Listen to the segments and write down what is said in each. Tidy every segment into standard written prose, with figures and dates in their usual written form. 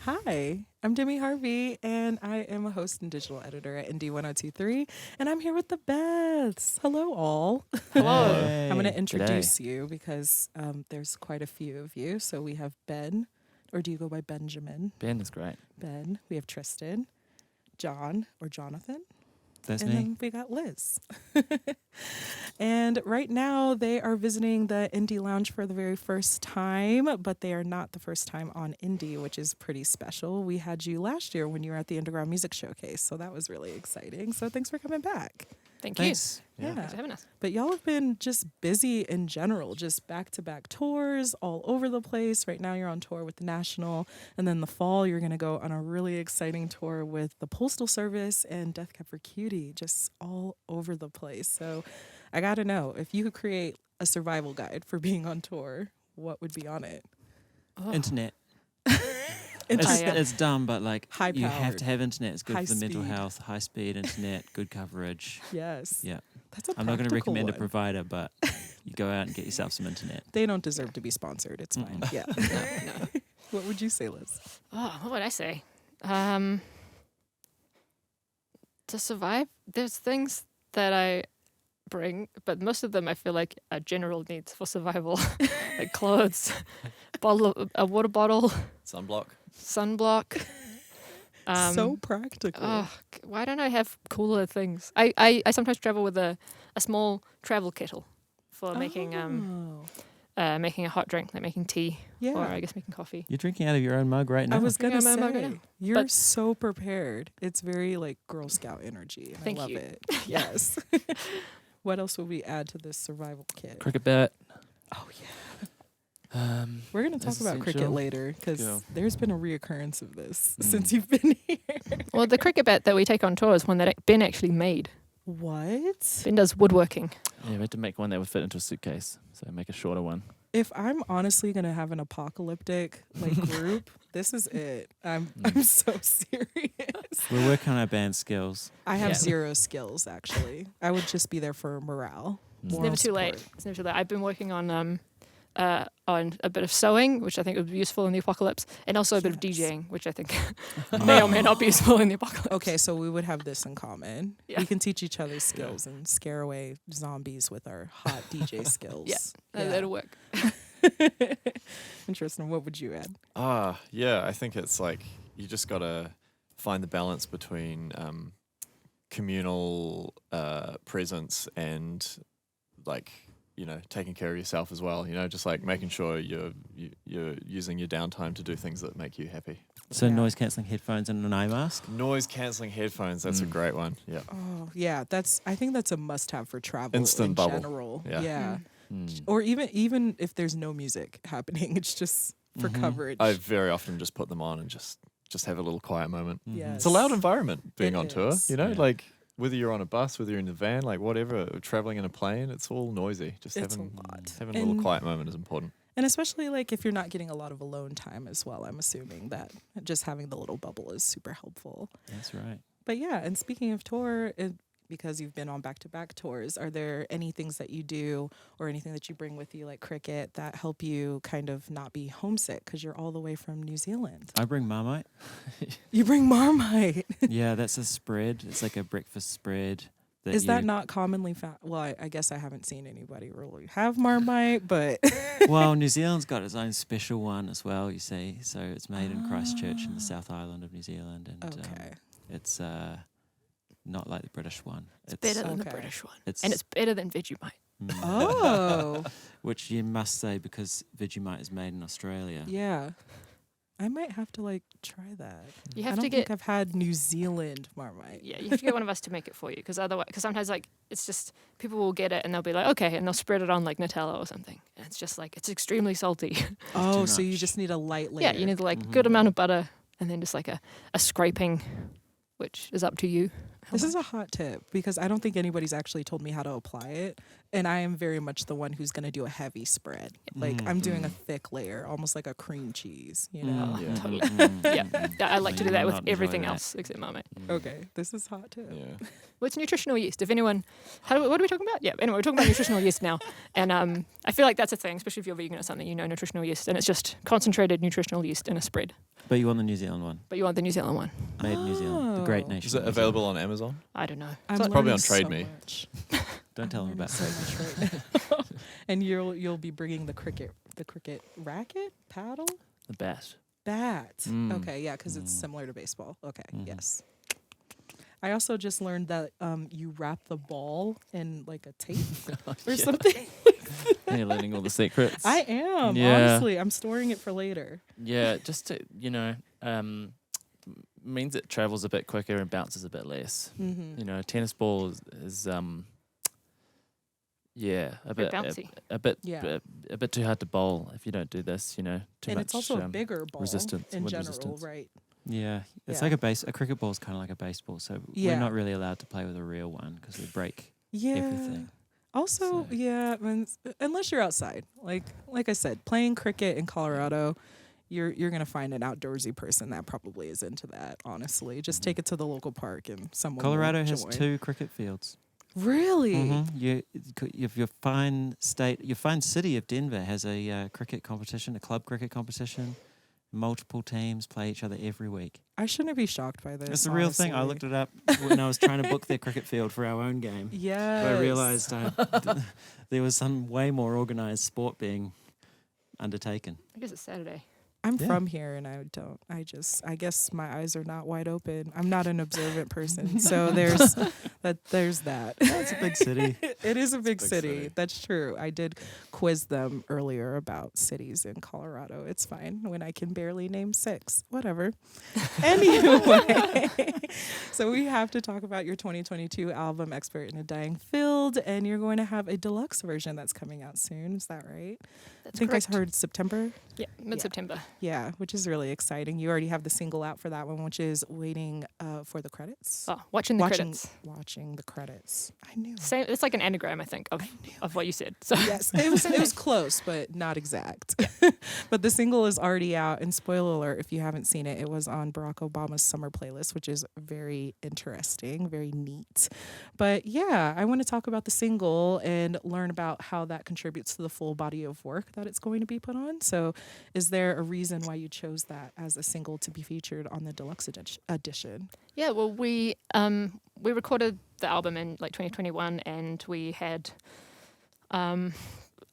Hi, I'm Demi Harvey, and I am a host and digital editor at Indie 1023, and I'm here with the Beths. Hello, all. Hello. I'm going to G'day. introduce you because there's quite a few of you. So we have Ben, or do you go by Benjamin? Ben is great. Ben. We have Tristan, John, or Jonathan. That's And me. then we got Liz. And right now they are visiting the Indie Lounge for the very first time, but they are not the first time on Indie, which is pretty special. We had you last year when you were at the Underground Music Showcase, so that was really exciting. So thanks for coming back. Thank Thanks. Yeah. Thanks for having us. But y'all have been just busy in general, just back-to-back tours all over the place. Right now you're on tour with the National, and then the fall you're going to go on a really exciting tour with the Postal Service and Death Cab for Cutie, just all over the place. So I got to know, if you could create a survival guide for being on tour, what would be on it? Oh. Internet. Internet. yeah. It's dumb, but like High you have powered. to have internet. It's good High for the mental speed. health. High speed internet, good coverage. Yes. Yeah. That's a I'm not going to practical recommend a one. provider, but you go out and get yourself some internet. They don't deserve to be sponsored. It's fine. Yeah. No. What would you say, Liz? Oh, what would I say? To survive, there's things that I bring, but most of them I feel like are general needs for survival, like clothes, a water bottle, Sunblock. sunblock. So practical. Why don't I have cooler things? I sometimes travel with a small travel kettle for making making a hot drink, like making tea, yeah. or I guess making coffee. You're drinking out of your own mug right now. I was gonna Yeah, my mug say now. you're But- so prepared. It's very like Girl Scout energy. And Thank I love you. it. Yes. What else would we add to this survival kit? Cricket bat. Oh yeah. Um, We're gonna talk That's about cricket essential. later because Go. there's been a reoccurrence of this Mm. since you've been here. Well, the cricket bat that we take on tour is one that Ben actually made. What? Ben does woodworking. yeah, we had to make one that would fit into a suitcase, so make a shorter one. If I'm honestly gonna have an apocalyptic like group, this is it. I'm so serious. We're working on our band skills. I have Yeah. zero skills actually. I would just be there for morale. It's It's moral never too late. support. It's never too late. I've been working on a bit of sewing, which I think would be useful in the apocalypse, and also a bit of Yes. DJing, which I think may or may not be useful in the apocalypse. Okay, so we would have this in common. Yeah. We can teach each other skills and scare away zombies with our hot DJ skills. That'll work. Interesting. What would you add? Yeah, I think it's like you just got to find the balance between communal presence and like, you know, taking care of yourself as well, you know, just like making sure you're using your downtime to do things that make you happy. So Yeah. noise cancelling headphones and an eye mask. Noise cancelling headphones, that's a Mm. great one. Yeah. Oh, yeah. I think that's a must-have for travel Instant in bubble. general. Yeah. Yeah. Mm. Or even if there's no music happening, it's just for Mhm. coverage. I very often just put them on and just have a little quiet moment. Mhm. Yes. It's a loud environment being It on tour, is. you know, Yeah. like whether you're on a bus, whether you're in a van, like whatever, traveling in a plane, it's all noisy. Just It's a having lot. having a little And- quiet moment is important. And especially like if you're not getting a lot of alone time as well, I'm assuming that just having the little bubble is super helpful. That's right. But yeah, and speaking of tour, because you've been on back-to-back tours, are there any things that you do or anything that you bring with you, like cricket, that help you kind of not be homesick because you're all the way from New Zealand? I bring Marmite. You bring Marmite. Yeah, that's a spread. It's like a breakfast spread. Is that you- not commonly found? Well, I guess I haven't seen anybody really have Marmite, but Well, New Zealand's got its own special one as well, you see. So it's made in Christchurch in the South Island of New Zealand. And okay. it's not like the British one. It's Better than the Okay. British one. It's, And it's better than Vegemite. mm, Oh, which you must say because Vegemite is made in Australia. yeah. I might have to like try that. You I have don't to think get I've had New Zealand Marmite. yeah, you have to get one of us to make it for you because sometimes like it's just people will get it and they'll be like okay, and they'll spread it on like Nutella or something, and it's just like it's extremely salty. Oh, too so you much. just need a light layer. Yeah, you need like good Mhm. amount of butter and then just like a scraping, which is up to you. This is a hot tip because I don't think anybody's actually told me how to apply it. And I am very much the one who's going to do a heavy spread. Like I'm doing a thick layer, almost like a cream cheese, you know? Yeah. Totally. Yeah, I like to do You that will with not enjoy everything that. else except Marmite. Okay, this is hot too. Yeah. Well, it's nutritional yeast. If anyone, what are we talking about? Yeah, anyway, we're talking about nutritional yeast now. And I feel like that's a thing, especially if you're vegan or something, you know nutritional yeast. And it's just concentrated nutritional yeast in a spread. But you want the New Zealand one, But you want the New Zealand one. made in New Zealand, the great Oh. nation. Is it of New available Zealand. on Amazon? I don't know. I'm It's probably on learning Trade so Me. much. Don't tell them I'm about so it. much right now. And you'll be bringing the cricket racket, paddle, The bat. bat. Mm. Okay, yeah, because it's similar to baseball. Okay, Mhm. yes. I also just learned that you wrap the ball in like a tape or something. You're learning all the secrets. I am, Yeah. honestly. I'm storing it for later. Yeah, just to, means it travels a bit quicker and bounces a bit less. Mm-hmm. You know, tennis ball is a Very bit bouncy. Yeah. a bit too hard to bowl if you don't do this. Too And much. it's also a bigger ball resistance, in wind general, resistance. right? Yeah, it's Yeah. like a cricket ball is kind of like a baseball, so Yeah. we're not really allowed to play with a real one because we break Yeah. everything. Also, So- yeah, unless you're outside, like I said, playing cricket in Colorado, you're gonna find an outdoorsy person that probably is into that. Honestly, just take it to the local park and someone. will Colorado has join. 2 cricket fields. Really? If your fine city of Denver has a cricket competition, a club cricket competition. Multiple teams play each other every week. I shouldn't be shocked by this. It's a real thing. I honestly. looked it up when I was trying to book their cricket field for our own game. Yes. I realised there was some way more organised sport being undertaken. I guess it's Saturday. I'm Yeah. from here, and I guess my eyes are not wide open. I'm not an observant person, so there's that. It's a big city. It is a big big city. city. That's true. I did quiz them earlier about cities in Colorado. It's fine when I can barely name 6. Whatever. Anyway, so we have to talk about your 2022 album, Expert in a Dying Field, and you're going to have a deluxe version that's coming out soon. Is that right? That's I think correct. I heard September. Yeah, mid-September. Yeah, which is really exciting. You already have the single out for that one, which is waiting for the credits. Oh, watching the credits. Watching the credits. I knew. Same. It's like an anagram, I think, of what you said. So Yes, it was close, but not exact. But the single is already out, and spoiler alert, if you haven't seen it, it was on Barack Obama's summer playlist, which is very interesting, very neat. But yeah, I want to talk about the single and learn about how that contributes to the full body of work that it's going to be put on. So is there a reason why you chose that as a single to be featured on the deluxe edition? yeah, well, we recorded the album in like 2021, and we had, I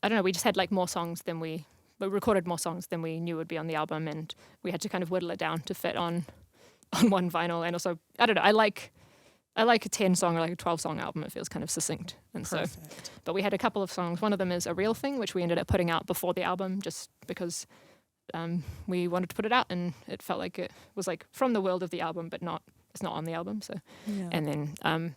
don't know, we just had like more songs than we recorded more songs than we knew would be on the album, and we had to kind of whittle it down to fit on one vinyl. And also, I don't know, I like a 10-song or like a 12-song album. It feels kind of succinct, and so. Perfect. But we had a couple of songs. One of them is A Real Thing, which we ended up putting out before the album just because we wanted to put it out, and it felt like it was like from the world of the album, but it's not on the album. So, Yeah. and then,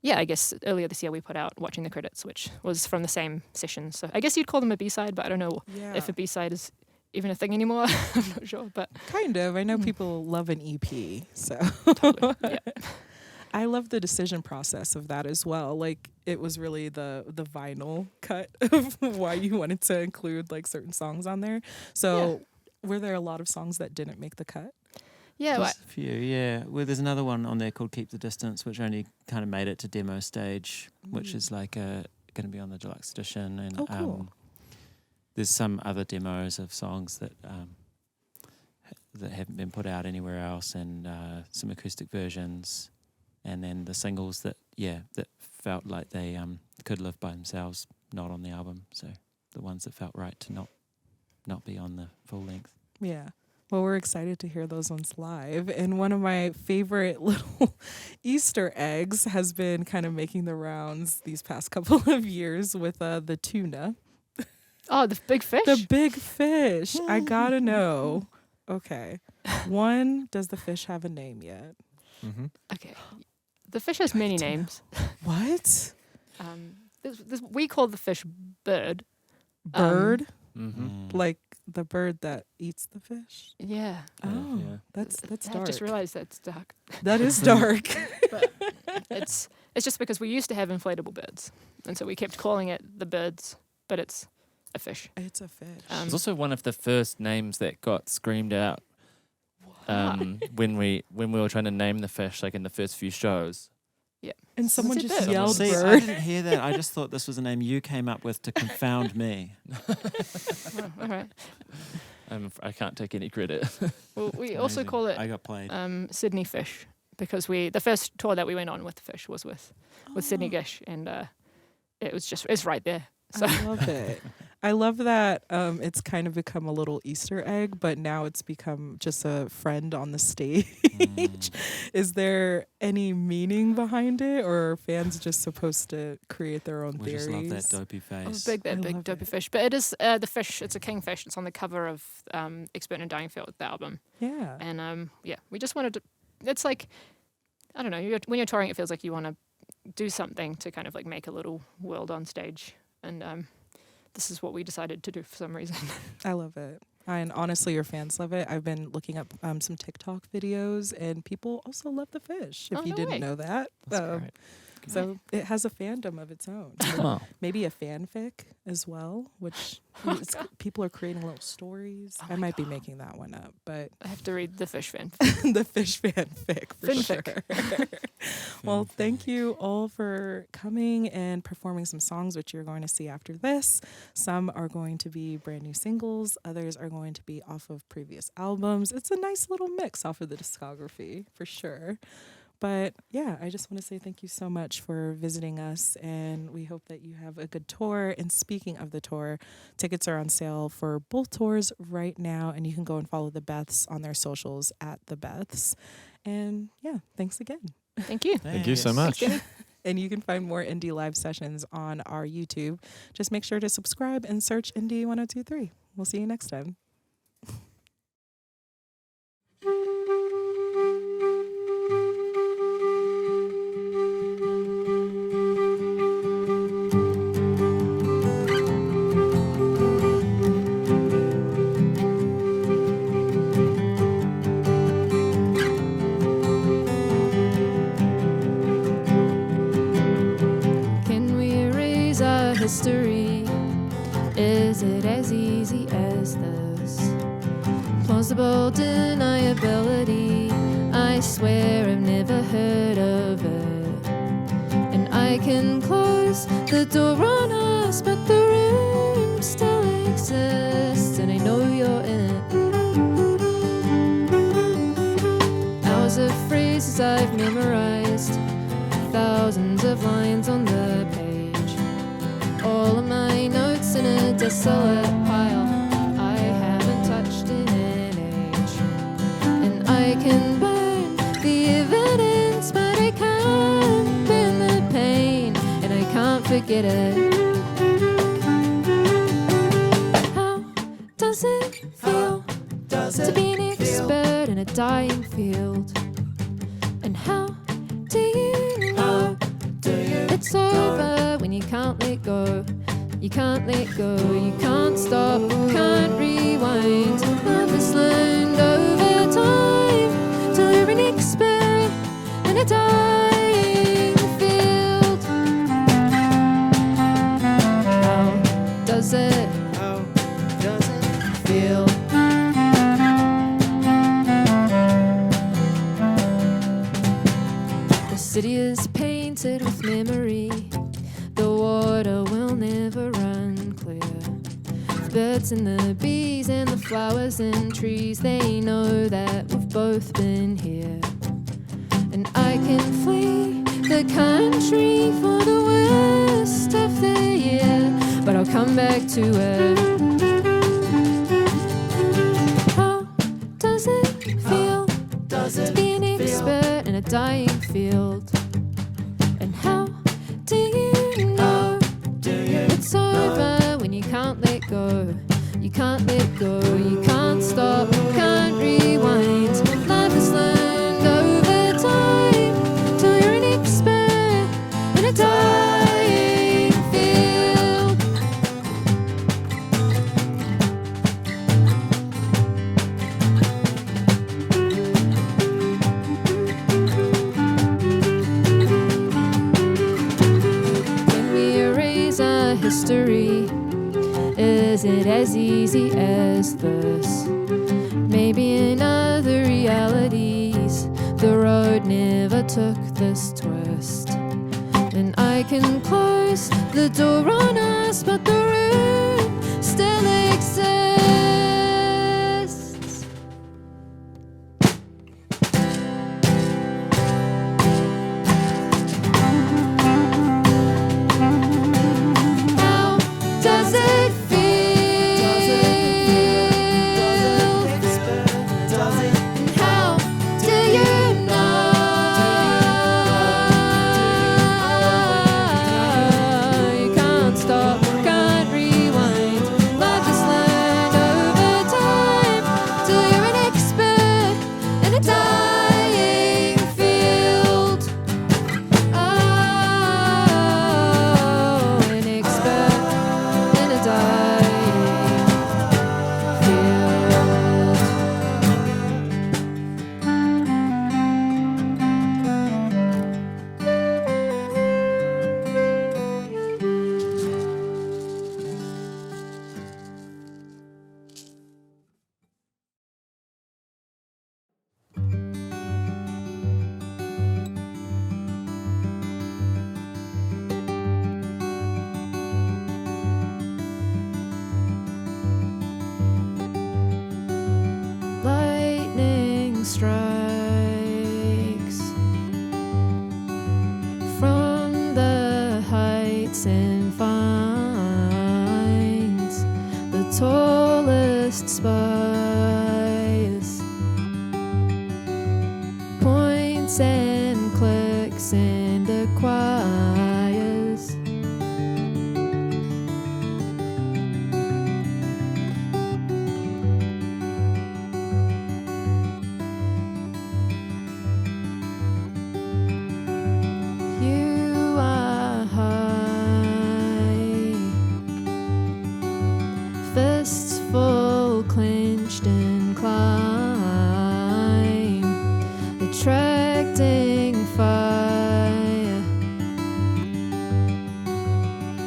I guess earlier this year we put out Watching the Credits, which was from the same session. So I guess you'd call them a B-side, but I don't know yeah. if a B-side is even a thing anymore. I'm not sure, but Kind of. I know people love an EP, so yeah. I love the decision process of that as well. Like it was really the vinyl cut of why you wanted to include like certain songs on there. So were there a lot of songs that didn't make the cut? Yeah, There's a few, yeah. Well, there's another one on there called Keep the Distance, which only kind of made it to demo stage, which is like going to be on the deluxe edition. And Oh, cool. there's some other demos of songs that that haven't been put out anywhere else, and some acoustic versions, and then the singles that felt like they could live by themselves, not on the album. So the ones that felt right to not be on the full length. Yeah. Well, we're excited to hear those ones live. And one of my favorite little Easter eggs has been kind of making the rounds these past couple of years with the tuna. Oh, the big fish. The big fish. I gotta know. Okay. One, does the fish have a name yet? Mm-hmm. Okay. The fish has many names. What? We call the fish Bird. Bird? Mm-hmm. Like the bird that eats the fish? Yeah. Oh, yeah. that's I dark. just realized that's dark. That is dark. But it's It's just because we used to have inflatable birds, and so we kept calling it the birds, but it's a fish. It's a fish. It's also one of the first names that got screamed out when we were trying to name the fish, like in the first few shows. And someone Is it just bird? yelled See, I bird. didn't hear that. I just thought this was a name you came up with to confound me. Oh, all right. I can't take any credit. Well, we also Amazing. call it I got played. Sydney Fish because the first tour that we went on with the fish was with Sydney Gish, and it's right there. So I love it. I love that it's kind of become a little Easter egg, but now it's become just a friend on the stage. Is there any meaning behind it, or are fans just supposed to create their own We theories? just love that dopey face. that I big love dopey it. fish. But it is the fish. It's a kingfish. It's on the cover of Expert in Dying Field, the album. Yeah. And we just wanted to. It's like, I don't know. When you're touring, it feels like you want to do something to kind of like make a little world on stage, and this is what we decided to do for some reason. I love it. And honestly, your fans love it. I've been looking up some TikTok videos, and people also love the fish, if Oh, you no didn't way. know that. That's great. So it has a fandom of its own. Oh. Maybe a fanfic as well, which people are creating little stories. Oh I my might be God. making that one up, but I have to read the fish fan. the fish fanfic for Fanfic. sure. Well, thank you all for coming and performing some songs, which you're going to see after this. Some are going to be brand new singles. Others are going to be off of previous albums. It's a nice little mix off of the discography for sure. But yeah, I just want to say thank you so much for visiting us, and we hope that you have a good tour. And speaking of the tour, tickets are on sale for both tours right now, and you can go and follow the Beths on their socials at the Beths. And yeah, thanks again. Thank you. Thank you so Thanks. much. And you can find more Indie Live sessions on our YouTube. Just make sure to subscribe and search Indie 1023. We'll see you next time. Can we erase our history? Is it as easy as this? Plausible deniability, I swear I've never heard of it. And I can close the door on us, but the room still exists, and I know you're in it. Hours of phrases I've memorized, thousands of lines on the page, all of my notes in a desolate pile I haven't touched in an age. And I can burn the evidence, but I can't burn the pain, and I can't forget it. How does it feel to be an expert in a dying field? And how do you know it's over when you can't let go? You can't let go, you can't stop, can't rewind. Love is learned over time till you're an expert in a dying field. How does it feel? The city is painted with memory. The water will never run clear. The birds and the bees and the flowers and trees, they know that we've both been here. And I can flee the country for the worst of the year, but I'll come back to it. How does it feel to be an expert in a dying field? And how do you know it's over when you can't let go? You can't let go, you can't stop, can't rewind. Life is learned over time till you're an expert in a dying field. is it as easy as this? Maybe in other realities the road never took this twist. And I can close the door on us, but the room still exists. How does it feel? And how do you know? You can't stop, can't rewind. Love just learned over time till you're an expert in a dying field. Oh, an expert in a dying field. Lightning strikes from the heights and finds the tallest spires, points and clicks and acquires. You are high, fists full clenched and climb, attracting fire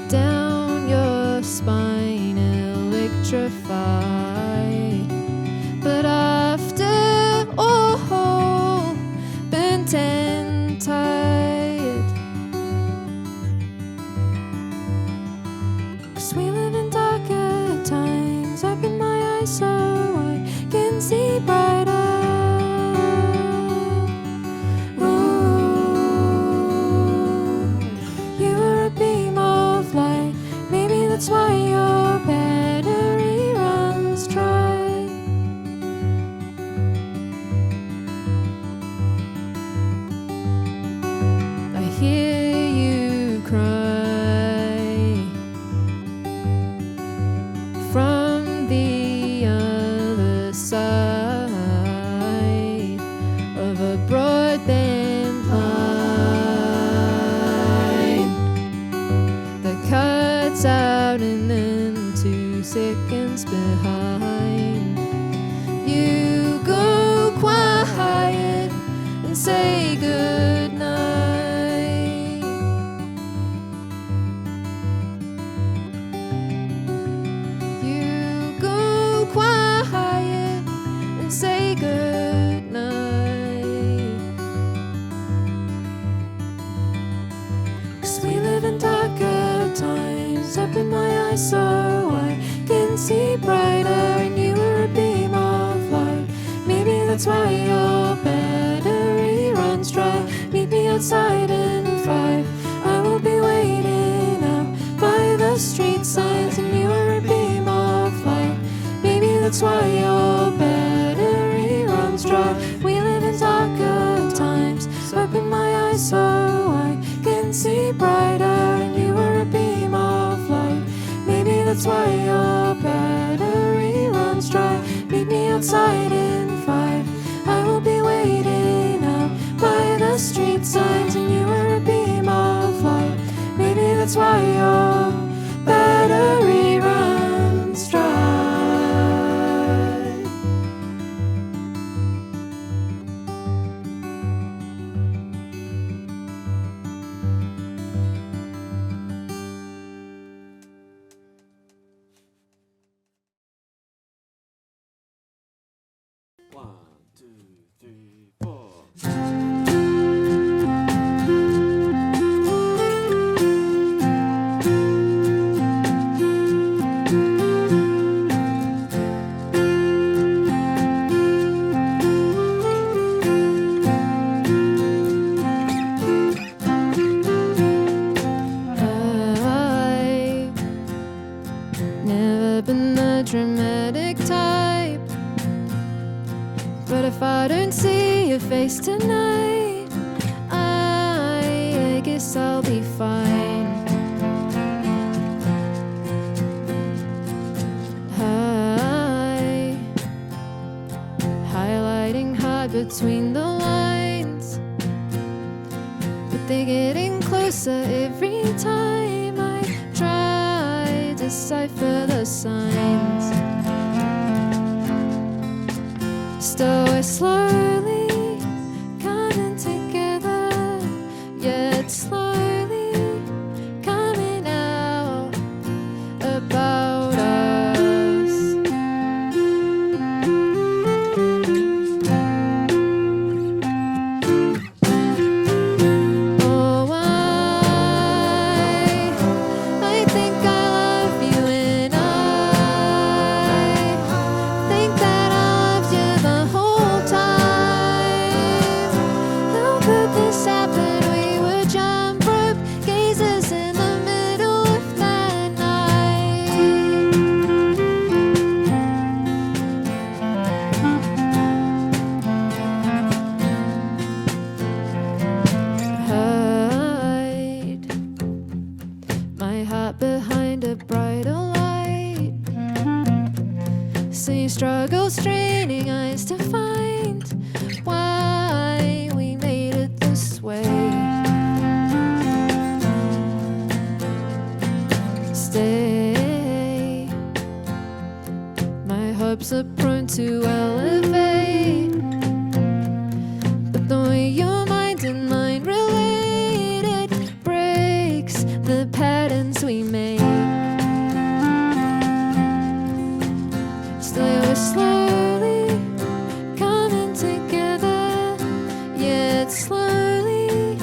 down your spine, electrified. But after all, bent and tired, 'cause we live in darker times. Open my eyes so I can see brighter. Ooh, you are a beam of light. Maybe that's why your battery runs dry. I hear you cry from the other side of a broadband line that cuts out and then 2 seconds behind. You go quiet and say good night. You go quiet and say good night. 'Cause we live in darker times. Open my eyes so I can see brighter. And you are a beam of light. Maybe that's why your battery runs dry. Meet me outside in 5. I will be waiting out by the street signs. And you are a beam of light. Maybe that's why your battery runs dry. We live in darker times. Open my eyes so I can see brighter. And you are a beam of light. Maybe that's why your battery runs dry. Meet me outside in 5. I will be waiting out by the street signs. And you are a beam of light. Maybe that's why your battery runs dry. Never been the dramatic type, but if I don't see your face tonight, I guess I'll be fine. Highlighting hard between the lines, but they're getting closer every time I try to decipher the signs. Still we're slowly coming together, yet slowly coming out about us. Oh, I think I love you, and I think that I loved you the whole time. How could this happen? We were jump rope gazers in the middle of the night. Hide my heart behind a brighter light. See struggle, straining eyes to find why we made it this way. Stay. My hopes are prone to elevate, but the way your mind and mine related breaks the patterns we made. Still we're slowly coming together, yet slowly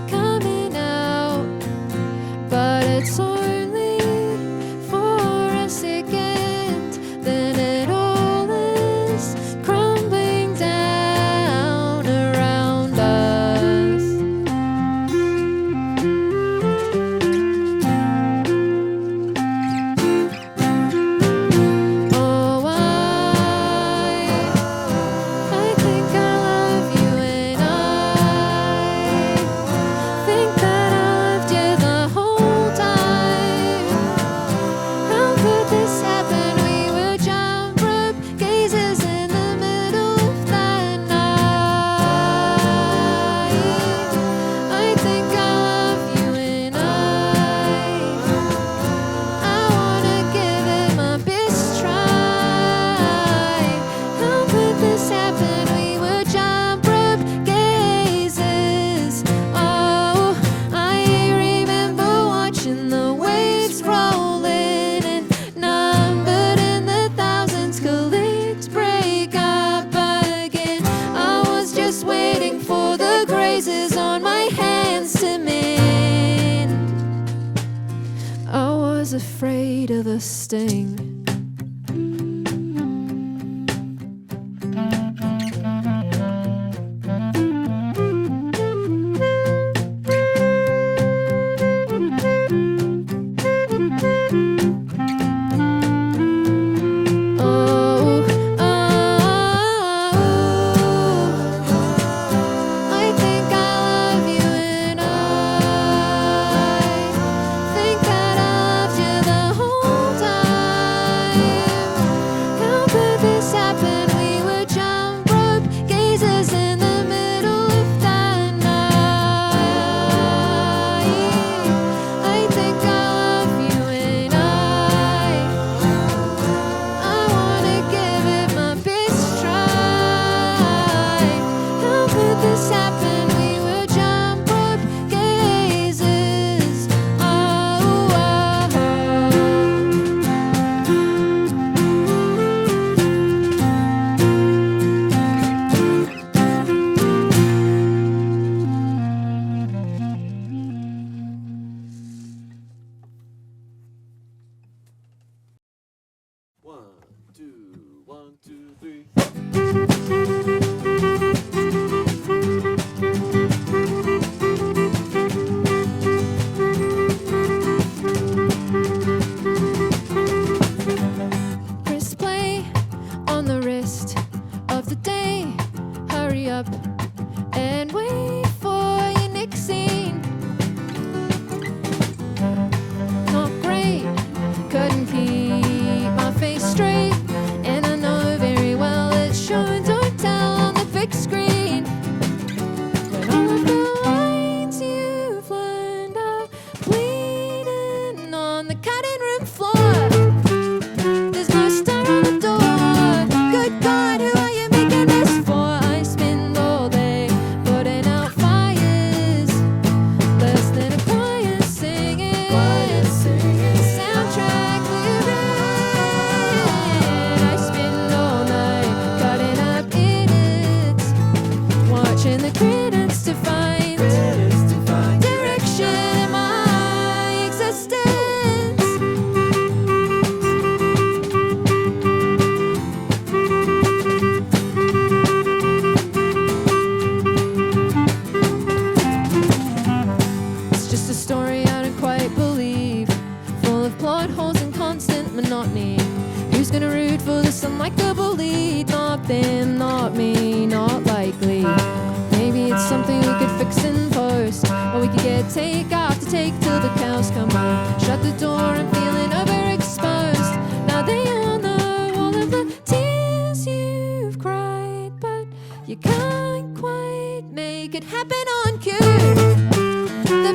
coming out. But it's only for a second, then it all is crumbling down around us. Oh, I think I love you, and I think that I loved you the whole time. How could this happen? We were jump rope gazers in the middle of the night. I think I love you, and I wanna give it my best try. How could this happen? We were jump rope gazers. Oh, I remember watching the waves rolling and numbered in the thousands, collect, break up again. I was just waiting for the grazes on my hands to mend. I was afraid of the sting. Oh, I think I love you, and I think that I loved you the whole time. How could this happen? We were jump rope gazers in the middle of the night. I think I love you, and I wanna give it my best try. How could this happen? We were jump rope gazers. Oh. up and wait for your next scene. Not great, couldn't keep my face straight, and I know very well it's show don't tell on the big screen. When all of the lines you've learned are bleeding on the cutting room floor, there's no star on the door. Good God, who are you making this for? I spend all day putting out fires, less than a choir singing. Soundtrack we read. I spend all night cutting up edits, watching the credits to find direction in my existence. It's just a story I don't quite believe, full of plot holes and constant monotony. Who's gonna root for this unlikable lead? Not them, not me, not likely. Maybe it's something we could fix in post, or we could get take after take till the cows come home. Shut the door, I'm feeling overexposed. Now they all know all of the tears you've cried, but you can't quite make it happen on cue. The